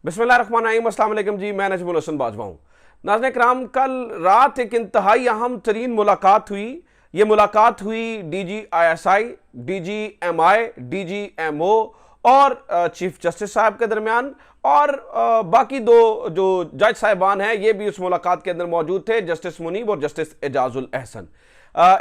बिस्मिल्लाहिर्रहमानिर्रहीम, अस्सलाम वालेकुम जी। मैं नजमुल हसन बाजवा हूँ। नाज़रीन किराम, कल रात एक इंतहाई अहम तरीन मुलाकात हुई। ये मुलाकात हुई DGISI, DGMI, DGMO और चीफ जस्टिस साहब के दरमियान। और बाकी दो जो जज साहिबान हैं ये भी उस मुलाकात के अंदर मौजूद थे, जस्टिस मुनीब और जस्टिस एजाजुल एहसन।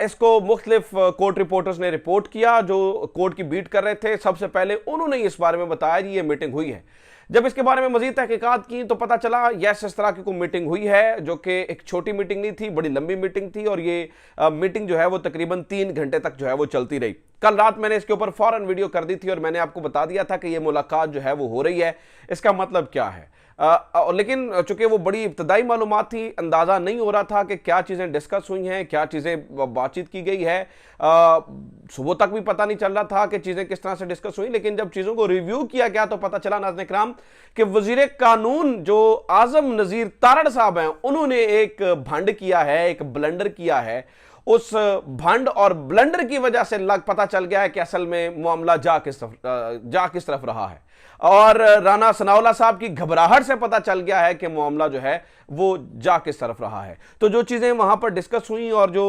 इसको मुख्तलिफ कोर्ट रिपोर्टर्स ने रिपोर्ट किया जो कोर्ट की बीट कर रहे थे। सबसे पहले उन्होंने इस बारे में बताया कि ये मीटिंग हुई है। जब इसके बारे में मजीद तहकीकात की तो पता चला यस, इस तरह की कोई मीटिंग हुई है, जो कि एक छोटी मीटिंग नहीं थी, बड़ी लंबी मीटिंग थी। और ये मीटिंग जो है वो तकरीबन 3 घंटे तक जो है वो चलती रही। कल रात मैंने इसके ऊपर फौरन वीडियो कर दी थी और मैंने आपको बता दिया था कि ये मुलाकात जो है वो हो रही है, इसका मतलब क्या है। लेकिन चूंकि वो बड़ी इब्तदाई मालूमात थी, अंदाज़ा नहीं हो रहा था कि क्या चीज़ें डिस्कस हुई हैं, क्या चीज़ें बातचीत की गई है। सुबह तक भी पता नहीं चल रहा था कि चीज़ें किस तरह से डिस्कस हुई। लेकिन जब चीज़ों को रिव्यू किया गया तो पता चला नाज़रीन किराम कि वज़ीर कानून जो आज़म नज़ीर तारड़ साहब हैं, उन्होंने एक भंड किया है, एक ब्लंडर किया है। उस भंड और ब्लंडर की वजह से पता चल गया है कि असल में मामला जा किस तरफ रहा है। और राना सनाउल्लाह साहब की घबराहट से पता चल गया है कि मामला जो है वो जा किस तरफ रहा है। तो जो चीज़ें वहां पर डिस्कस हुई और जो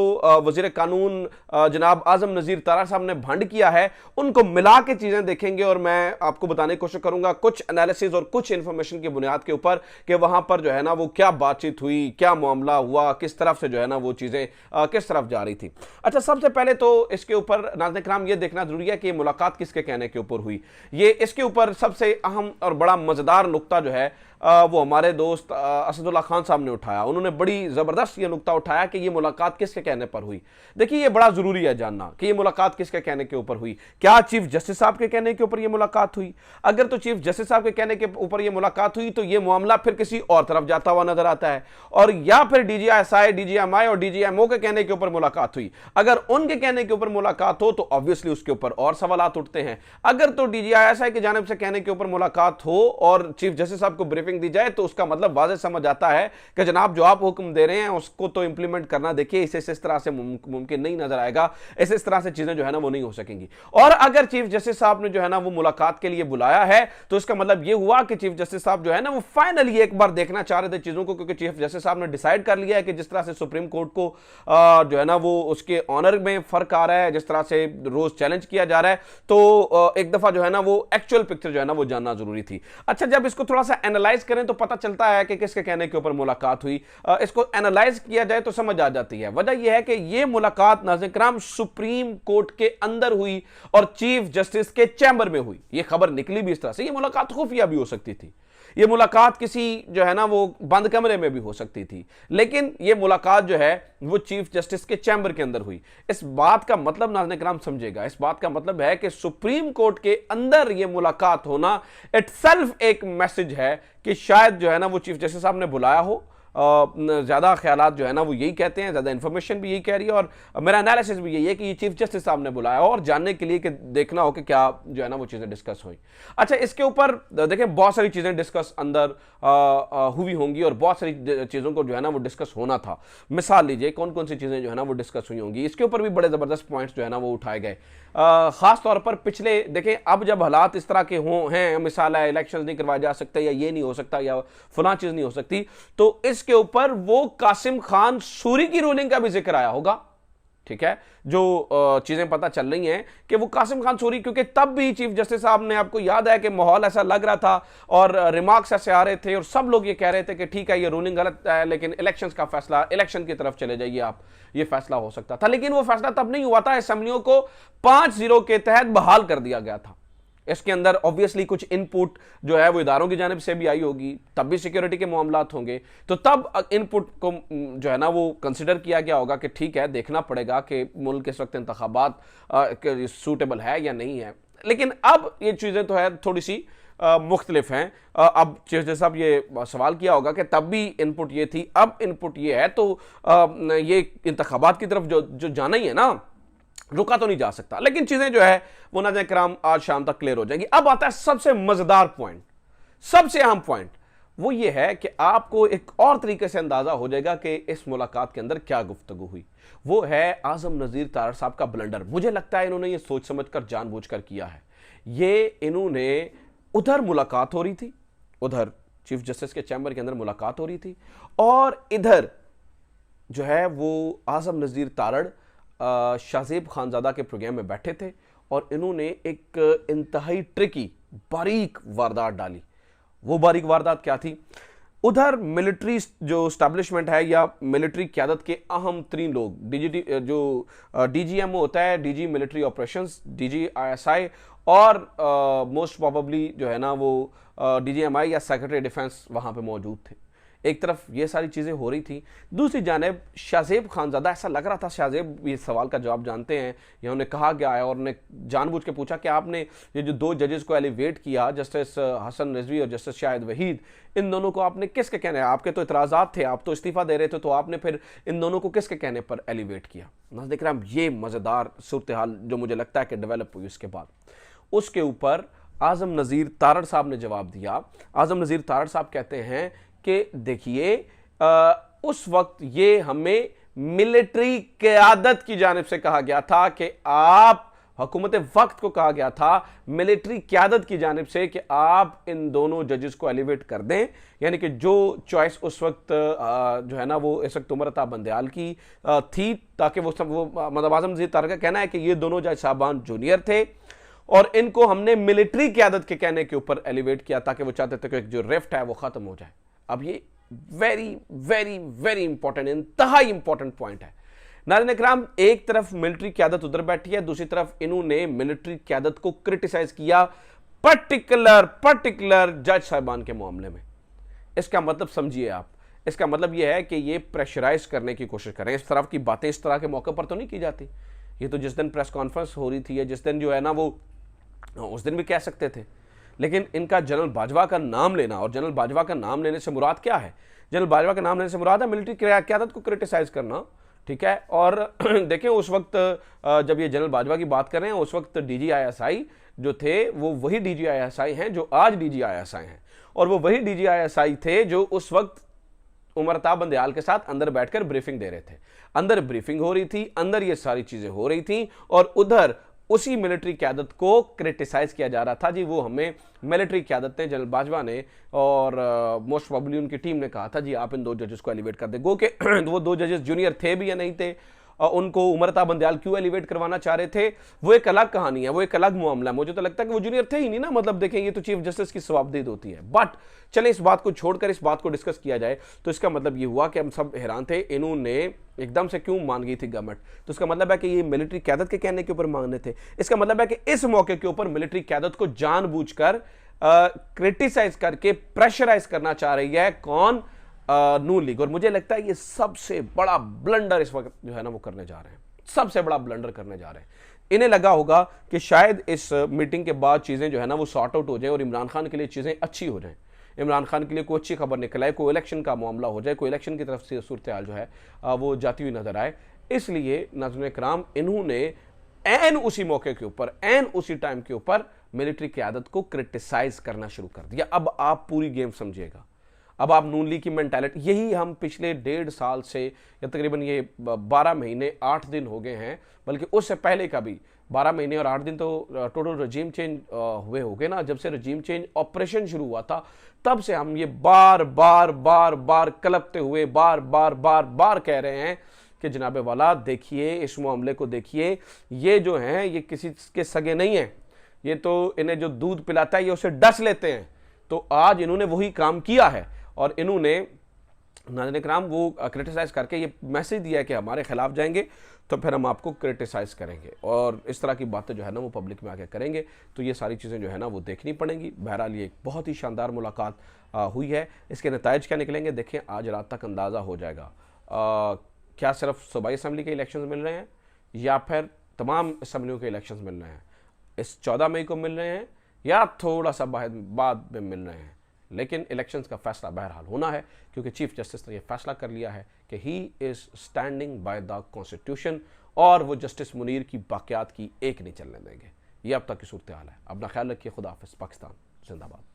वज़ीर कानून जनाब आज़म नज़ीर तारड़ साहब ने भंड किया है, उनको मिला के चीज़ें देखेंगे और मैं आपको बताने की कोशिश करूंगा कुछ एनालिसिस और कुछ इंफॉर्मेशन की बुनियाद के ऊपर कि वहां पर जो है ना वो क्या बातचीत हुई, क्या मामला हुआ, किस तरफ से जो है ना वो चीज़ें किस तरफ जा रही थी। अच्छा, सबसे पहले तो इसके ऊपर नाज़रीन किराम ये देखना जरूरी है कि मुलाकात किसके कहने के ऊपर हुई। ये इसके ऊपर सबसे अहम और बड़ा मजेदार नुक्ता जो है वो हमारे दोस्त असदुल्ला खान साहब ने उठाया। उन्होंने बड़ी जबरदस्त ये नुक्ता उठाया कि ये मुलाकात किसके कहने पर हुई। देखिए, ये बड़ा जरूरी है जानना कि ये मुलाकात किसके कहने के ऊपर हुई। क्या चीफ जस्टिस साहब के कहने के ऊपर ये मुलाकात हुई? अगर तो चीफ जस्टिस साहब के कहने के ऊपर ये मुलाकात हुई तो ये मामला फिर किसी और तरफ जाता हुआ नजर आता है। और या फिर DGISI, DGMI और DGMO के कहने के ऊपर मुलाकात हुई। अगर उनके कहने के ऊपर मुलाकात हो तो ऑब्वियसली उसके ऊपर और सवालात उठते हैं। अगर तो DGISI की जानिब से कहने के ऊपर मुलाकात हो और चीफ जस्टिस साहब को ब्रीफिंग दी जाए तो उसका मतलब वाज़ेह समझ आता है कि जनाब जो आप हुक्म दे रहे हैं उसको तो इंप्लीमेंट करना देखिए इस तरह से मुमकिन नहीं नजर आएगा। इस तरह से चीजें जो है ना वो नहीं हो सकेंगी। और अगर चीफ जस्टिस साहब ने जो है ना वो मुलाकात के लिए बुलाया है तो इसका मतलब ये हुआ कि चीफ जस्टिस साहब जो है ना वो फाइनली एक बार देखना चाह रहे थे चीजों को, क्योंकि चीफ जस्टिस साहब ने डिसाइड कर लिया है कि जिस तरह से सुप्रीम कोर्ट को जो है ना वो उसके ऑनर में फर्क आ रहा है, जिस तरह से रोज चैलेंज किया जा रहा है, तो एक दफा जो है ना वो एक्चुअल पिक्चर जो है ना वो जानना जरूरी थी। अच्छा, जब इसको थोड़ा सा एनालाइज करें तो पता चलता है कि किसके कहने के ऊपर मुलाकात हुई। इसको एनालाइज किया जाए तो समझ आ जाती है। वजह यह है कि यह मुलाकात नाज़रीन किराम सुप्रीम कोर्ट के अंदर हुई और चीफ जस्टिस के चैम्बर में हुई। यह खबर निकली भी इस तरह से। यह मुलाकात खुफिया भी हो सकती थी, यह मुलाकात किसी जो है ना वो बंद कमरे में भी हो सकती थी, लेकिन यह मुलाकात जो है वो चीफ जस्टिस के चैम्बर के अंदर हुई। इस बात का मतलब नाज़रीन किराम समझेगा, इस बात का मतलब है कि सुप्रीम कोर्ट के अंदर यह मुलाकात होना इटसेल्फ एक मैसेज है कि शायद जो है ना वो चीफ जस्टिस साहब ने बुलाया हो। ज़्यादा ख्यालात जो है ना वो यही कहते हैं, ज़्यादा इंफॉर्मेशन भी यही कह रही है और मेरा एनालिसिस भी यही है कि ये चीफ जस्टिस साहब ने बुलाया हो और जानने के लिए कि देखना हो कि क्या जो है ना वो चीज़ें डिस्कस हुई। अच्छा, इसके ऊपर देखें बहुत सारी चीज़ें डिस्कस अंदर हुई होंगी और बहुत सारी चीज़ों को जो है ना वो डिस्कस होना था। मिसाल लीजिए कौन कौन सी चीज़ें जो है ना वो डिस्कस हुई होंगी, इसके ऊपर भी बड़े ज़बरदस्त पॉइंट्स जो है ना वो उठाए गए। ख़ास तौर पर पिछले देखें, अब जब हालात इस तरह के हैं, मिसाल है इलेक्शन नहीं करवाए जा सकते या ये नहीं हो सकता या फलां चीज़ नहीं हो सकती, तो इसके ऊपर वो कासिम खान सूरी की रूलिंग का भी जिक्र आया होगा। ठीक है, जो चीजें पता चल रही हैं कि वो कासिम खान सूरी, क्योंकि तब भी चीफ जस्टिस साहब ने, आपको याद है कि माहौल ऐसा लग रहा था और रिमार्क्स ऐसे आ रहे थे और सब लोग ये कह रहे थे कि ठीक है ये रूलिंग गलत है लेकिन इलेक्शंस का फैसला, इलेक्शन की तरफ चले जाइए आप, ये फैसला हो सकता था। लेकिन वो फैसला तब नहीं हुआ था। असेंबलियों को 5-0 के तहत बहाल कर दिया गया था। इसके अंदर ऑब्वियसली कुछ इनपुट जो है वो इदारों की जानिब से भी आई होगी, तब भी सिक्योरिटी के मामलात होंगे, तो तब इनपुट को जो है ना वो कंसिडर किया गया होगा कि ठीक है देखना पड़ेगा कि मुल्क इस वक्त इंतखाबात सूटेबल है या नहीं है। लेकिन अब ये चीज़ें तो है थोड़ी सी मुख्तलिफ हैं। अब जैसे साहब ये सवाल किया होगा कि तब भी इनपुट ये थी, अब इनपुट ये है, तो ये इंतखाबात की तरफ जो जाना ही है ना, रुका तो नहीं जा सकता। लेकिन चीजें जो है वो नाज़रीन किराम आज शाम तक क्लियर हो जाएंगी। अब आता है सबसे मजेदार पॉइंट, सबसे अहम पॉइंट, वो ये है कि आपको एक और तरीके से अंदाजा हो जाएगा कि इस मुलाकात के अंदर क्या गुफ्तगू हुई। वो है आज़म नज़ीर तारड़ साहब का ब्लंडर। मुझे लगता है इन्होंने ये सोच समझकर जानबूझकर किया है। ये इन्होंने उधर मुलाकात हो रही थी, उधर चीफ जस्टिस के चैम्बर के अंदर मुलाकात हो रही थी और इधर जो है वो आजम नज़ीर तारड़ शाहजेब खानजादा के प्रोग्राम में बैठे थे और इन्होंने एक इंतहाई ट्रिकी बारीक वारदात डाली। वो बारीक वारदात क्या थी? उधर मिलिट्री जो स्टैब्लिशमेंट है या मिलिट्री क़यादत के अहम तरीन लोग डीजीएमओ होता है, DG military operations, DG ISI और मोस्ट प्रोबेबली जो है ना वो डीजीएमआई या सेक्रेटरी डिफेंस वहां पे मौजूद थे। एक तरफ ये सारी चीज़ें हो रही थी, दूसरी जानिब शाहजेब खानजादा, ऐसा लग रहा था शाहजेब ये सवाल का जवाब जानते हैं या उन्हें कहा गया है और उन्हें जानबूझ के पूछा कि आपने ये जो 2 जजेस को एलिवेट किया, जस्टिस हसन रिजवी और जस्टिस शाहिद वहीद, इन दोनों को आपने किसके कहने, आपके तो इतराज़ात थे, आप तो इस्तीफ़ा दे रहे थे, तो आपने फिर इन दोनों को किसके कहने पर एलिवेट किया? नाज़रीन किराम, ये मज़ेदार सूरत हाल जो मुझे लगता है कि डेवलप हुई उसके बाद, उसके ऊपर आज़म नज़ीर तारड़ साहब ने जवाब दिया। आज़म नज़ीर तारड़ साहब कहते हैं कि देखिए उस वक्त ये हमें मिलिट्री क़यादत की जानिब से कहा गया था कि आप, हुकूमत वक्त को कहा गया था मिलिट्री क़यादत की जानिब से कि आप इन दोनों जजेस को एलिवेट कर दें, यानी कि जो चॉइस उस वक्त जो है ना वो इस वक्त उमर अता बंदयाल की थी, ताकि वो मतलब आज़म नज़ीर तारड़ का कहना है कि ये दोनों जज साहबान जूनियर थे और इनको हमने मिलिट्री क़यादत के कहने के ऊपर एलिवेट किया ताकि वो चाहते थे कि जो रिफ्ट है वो ख़त्म हो जाए। अब ये वेरी वेरी वेरी इंपॉर्टेंट, इंतहाई इंपॉर्टेंट पॉइंट है। नाज़रीन इकराम, एक तरफ मिलिट्री क़यादत उधर बैठी है, दूसरी तरफ इन्होंने मिलिट्री क़यादत को क्रिटिसाइज किया पर्टिकुलर जज साहिबान के मामले में। इसका मतलब समझिए आप, इसका मतलब यह है कि ये प्रेशराइज करने की कोशिश करें। इस तरह की बातें इस तरह के मौके पर तो नहीं की जाती। ये तो जिस दिन प्रेस कॉन्फ्रेंस हो रही थी या जिस दिन जो है ना वो, उस दिन भी कह सकते थे, लेकिन इनका जनरल बाजवा का नाम लेना, और जनरल बाजवा का नाम लेने से मुराद क्या है? जनरल बाजवा का नाम लेने से मुराद है मिलिट्री क़यादत को क्रिटिसाइज करना, ठीक है। और देखें उस वक्त जब ये जनरल बाजवा की बात कर रहे हैं, उस वक्त DGISI जो थे वो वही DGISI हैं जो आज DGISI हैं, और वो वही DGISI थे जो उस वक्त उमर अता बंदयाल के साथ अंदर बैठकर ब्रीफिंग दे रहे थे। अंदर ब्रीफिंग हो रही थी, अंदर ये सारी चीजें हो रही थी, और उधर उसी मिलिट्री क़यादत को क्रिटिसाइज किया जा रहा था। जी वो हमें मिलिट्री क़यादत ने, जनरल बाजवा ने और मोस्ट प्रोबेबली उनकी टीम ने कहा था जी आप इन 2 जजेस को एलिवेट कर दे। गो के वो 2 जजेस जूनियर थे भी या नहीं थे, उनको उमर अता बंदयाल क्यों एलिवेट करवाना चाह रहे थे, वो एक अलग कहानी है, वो एक अलग मामला है। मुझे तो लगता है कि वो जूनियर थे ही नहीं ना, मतलब देखें ये तो चीफ जस्टिस की जवाबदेही होती है। बट चले इस बात को छोड़कर इस बात को डिस्कस किया जाए, तो इसका मतलब ये हुआ कि हम सब हैरान थे, इन्होंने एकदम से क्यों मान गई थी गवर्नमेंट। तो इसका मतलब है कि ये मिलिट्री क़यादत के कहने के ऊपर मांगने थे। इसका मतलब है कि इस मौके के ऊपर मिलिट्री क़यादत को जानबूझकर क्रिटिसाइज करके प्रेशराइज करना चाह रही है कौन? नून लीग। और मुझे लगता है ये सबसे बड़ा ब्लंडर इस वक्त जो है ना वो करने जा रहे हैं, सबसे बड़ा ब्लंडर करने जा रहे हैं। इन्हें लगा होगा कि शायद इस मीटिंग के बाद चीज़ें जो है ना वो सॉर्ट आउट हो जाए और इमरान खान के लिए चीज़ें अच्छी हो जाएं, इमरान खान के लिए कोई अच्छी खबर निकल आए, कोई इलेक्शन का मामला हो जाए, कोई इलेक्शन की तरफ से सूरत हाल जो है वो जाती हुई नजर आए। इसलिए नाज़रीन इकराम, इन्होंने एन उसी मौके के ऊपर, एन उसी टाइम के ऊपर मिलिट्री क़यादत को क्रिटिसाइज करना शुरू कर दिया। अब आप पूरी गेम समझिएगा, अब आप नून लीग की मेंटालिटी, यही हम पिछले 1.5 साल से या तकरीबन ये 12 महीने 8 दिन हो गए हैं, बल्कि उससे पहले का भी 12 महीने और 8 दिन तो टोटल रजीम चेंज हुए हो गए ना। जब से रजीम चेंज ऑपरेशन शुरू हुआ था तब से हम ये बार बार कलपते हुए बार कह रहे हैं कि जनाबे वाला देखिए इस मामले को देखिए, ये जो हैं ये किसी के सगे नहीं हैं, ये तो इन्हें जो दूध पिलाता है ये उसे डस लेते हैं। तो आज इन्होंने वही काम किया है और इन्होंने नाज़रीन इकराम वो क्रिटिसाइज करके ये मैसेज दिया है कि हमारे खिलाफ जाएंगे तो फिर हम आपको क्रिटिसाइज करेंगे, और इस तरह की बातें जो है ना वो पब्लिक में आके करेंगे। तो ये सारी चीज़ें जो है ना वो देखनी पड़ेंगी। बहरहाल ये एक बहुत ही शानदार मुलाकात हुई है, इसके नताइज क्या निकलेंगे देखें, आज रात तक अंदाज़ा हो जाएगा। क्या सिर्फ सूबाई असम्बली के इलेक्शन मिल रहे हैं या फिर तमाम असम्बलियों के इलेक्शन मिल रहे हैं, इस 14 मई को मिल रहे हैं या थोड़ा सा बाद में मिल रहे हैं, लेकिन इलेक्शंस का फैसला बहरहाल होना है, क्योंकि चीफ जस्टिस ने यह फैसला कर लिया है कि he is standing by the constitution, और वो जस्टिस मुनीर की बाक़ियात की एक नहीं चलने देंगे। ये अब तक की सूरत हाल है। अपना ख्याल रखिए। खुदा हाफ़िज़। पाकिस्तान जिंदाबाद।